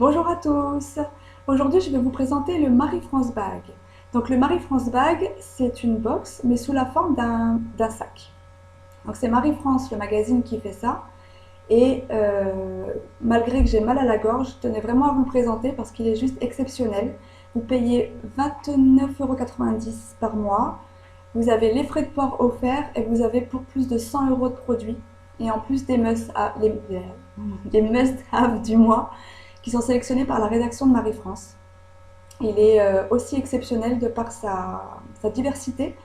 Bonjour à tous. Aujourd'hui, je vais vous présenter le Marie-France Bag. Donc le Marie-France Bag, c'est une box, mais sous la forme d'un sac. Donc c'est Marie-France, le magazine, qui fait ça. Et malgré que j'ai mal à la gorge, je tenais vraiment à vous le présenter parce qu'il est juste exceptionnel. Vous payez 29,90 € par mois. Vous avez les frais de port offerts et vous avez pour plus de 100 € de produits. Et en plus des les must-have du mois qui sont sélectionnés par la rédaction de Marie-France. Il est aussi exceptionnel de par sa diversité.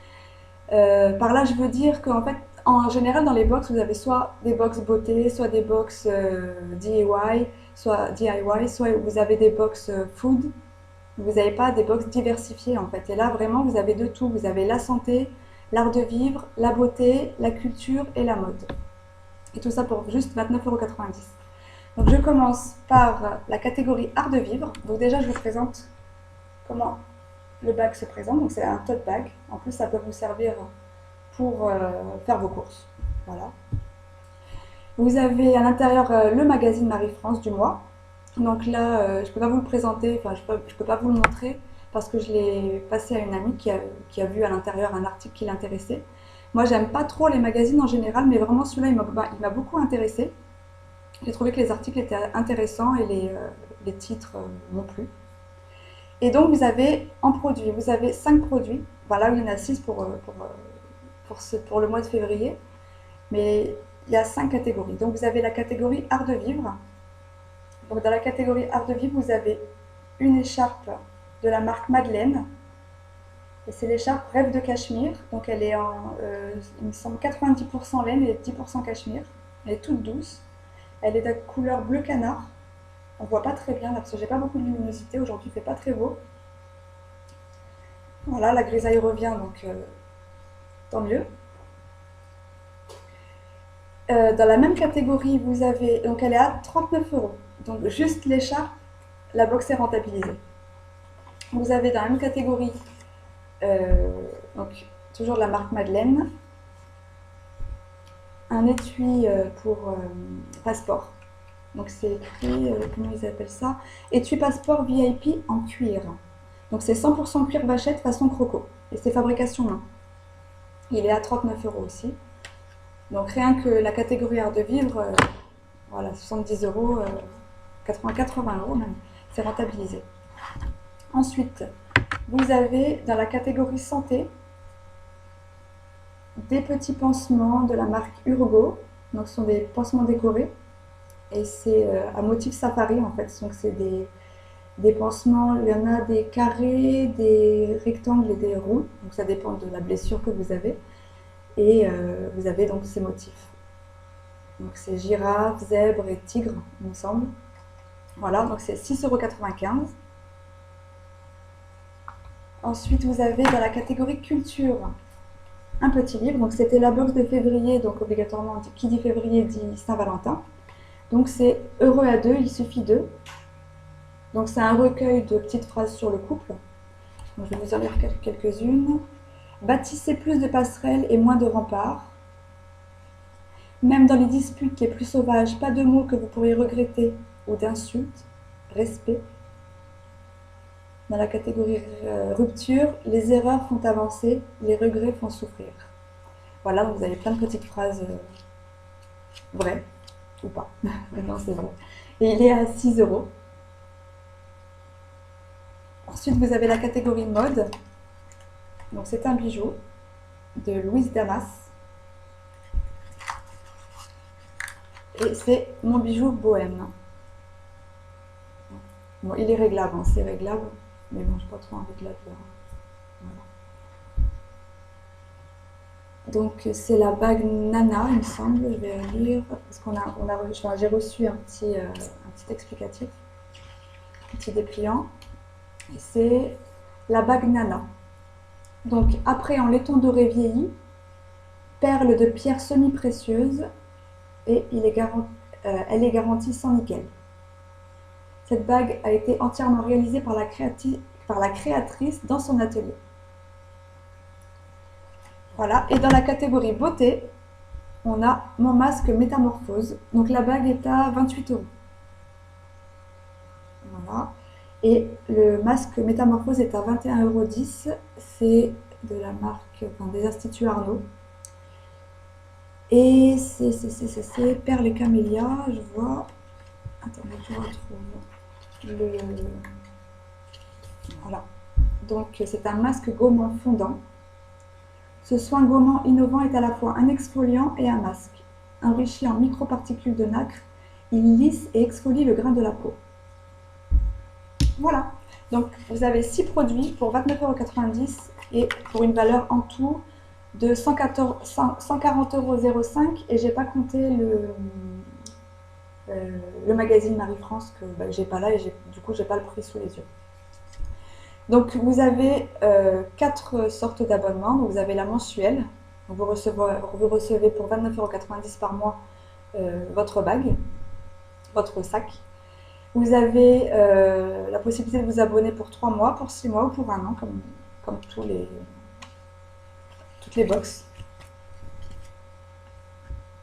Par là, je veux dire qu'en fait, en général, dans les box, vous avez soit des box beauté, soit des box DIY, soit vous avez des box food. Vous n'avez pas des box diversifiées en fait. Et là, vraiment, vous avez de tout. Vous avez la santé, l'art de vivre, la beauté, la culture et la mode. Et tout ça pour juste 29,90 €. Donc je commence par la catégorie art de vivre. Donc déjà, je vous présente comment le bag se présente. Donc c'est un tote bag. En plus, ça peut vous servir pour faire vos courses. Voilà. Vous avez à l'intérieur le magazine Marie-France du mois. Donc là, je ne peux pas vous le présenter, enfin je peux pas vous le montrer parce que je l'ai passé à une amie qui a vu à l'intérieur un article qui l'intéressait. Moi, j'aime pas trop les magazines en général, mais vraiment celui-là, il m'a beaucoup intéressé. J'ai trouvé que les articles étaient intéressants et les titres m'ont plu. Et donc, vous avez en produit, vous avez 5 produits. Voilà, il y en a 6 pour le mois de février. Mais il y a 5 catégories. Donc, vous avez la catégorie art de vivre. Donc, dans la catégorie art de vivre, vous avez une écharpe de la marque Madeleine. Et c'est l'écharpe Rêve de Cachemire. Donc, elle est il me semble, 90% laine et 10% cachemire. Elle est toute douce. Elle est de couleur bleu canard. On ne voit pas très bien là parce que j'ai pas beaucoup de luminosité. Aujourd'hui, il fait pas très beau. Voilà, la grisaille revient, donc tant mieux. Dans la même catégorie, vous avez, donc elle est à 39 €. Donc juste l'écharpe, la box est rentabilisée. Vous avez dans la même catégorie, donc toujours de la marque Madeleine, un étui pour passeport. Donc c'est écrit, comment ils appellent ça? Étui passeport VIP en cuir. Donc c'est 100% cuir vachette façon croco. Et c'est fabrication main. Il est à 39 € aussi. Donc rien que la catégorie art de vivre, voilà, 70 €, 80 € même, c'est rentabilisé. Ensuite, vous avez dans la catégorie santé des petits pansements de la marque Urgo. Donc ce sont des pansements décorés et c'est à motif safari en fait. Donc c'est des pansements, il y en a des carrés, des rectangles et des ronds. Donc ça dépend de la blessure que vous avez. Et vous avez donc ces motifs. Donc c'est girafe, zèbre et tigre, il me semble. Voilà, donc c'est 6,95 €. Ensuite, vous avez dans la catégorie culture un petit livre. Donc c'était la box de février, donc obligatoirement, qui dit février dit Saint-Valentin. Donc c'est Heureux à deux, il suffit d'eux. Donc c'est un recueil de petites phrases sur le couple. Donc, je vais vous en lire quelques-unes. Bâtissez plus de passerelles et moins de remparts. Même dans les disputes les plus sauvages, pas de mots que vous pourriez regretter ou d'insultes. Respect. Dans la catégorie rupture, les erreurs font avancer, les regrets font souffrir. Voilà, donc vous avez plein de petites phrases vraies ou pas. Non, c'est vrai. Et il est à 6 €. Ensuite, vous avez la catégorie mode. Donc c'est un bijou de Louise Damas. Et c'est mon bijou bohème. Bon, il est réglable, hein, c'est réglable, mais bon, j'ai pas trop envie de la faire. Voilà. Donc c'est la bague Nana, il me semble, je vais lire, parce j'ai reçu un petit explicatif, un petit dépliant. Et c'est la bague Nana. Donc après en laiton doré vieilli, perle de pierre semi-précieuse et elle est garantie sans nickel. Cette bague a été entièrement réalisée par la créatrice dans son atelier. Voilà, et dans la catégorie beauté, on a mon masque métamorphose. Donc la bague est à 28 €. Voilà. Et le masque Métamorphose est à 21,10 €. C'est de la marque, enfin, des Instituts Arnaud. Et c'est Perle et Camélia, je vois. Attendez, je retrouve le. Voilà. Donc, c'est un masque gommant fondant. Ce soin gommant innovant est à la fois un exfoliant et un masque. Enrichi en microparticules de nacre, il lisse et exfolie le grain de la peau. Voilà. Donc, vous avez 6 produits pour 29,90 € et pour une valeur en tout de 140,05 € et j'ai pas compté le magazine Marie-France que j'ai pas là et du coup j'ai pas le prix sous les yeux. Donc vous avez 4 sortes d'abonnements. Donc, vous avez la mensuelle, donc vous recevez pour 29,90 € par mois votre bague, votre sac. Vous avez la possibilité de vous abonner pour 3 mois, pour 6 mois ou pour 1 an, comme toutes les box.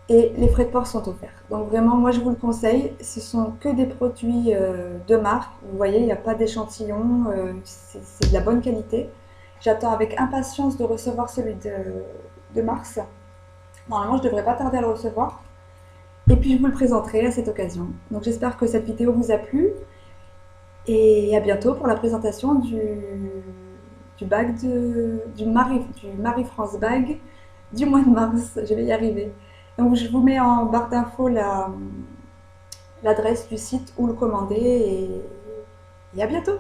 Et les frais de port sont offerts. Donc vraiment, moi je vous le conseille, ce sont que des produits de marque. Vous voyez, il n'y a pas d'échantillon, c'est de la bonne qualité. J'attends avec impatience de recevoir celui de mars. Normalement, je ne devrais pas tarder à le recevoir. Et puis je vous le présenterai à cette occasion. Donc j'espère que cette vidéo vous a plu. Et à bientôt pour la présentation du Marie-France Bag du mois de mars. Je vais y arriver. Donc je vous mets en barre d'infos l'adresse du site où le commander et à bientôt.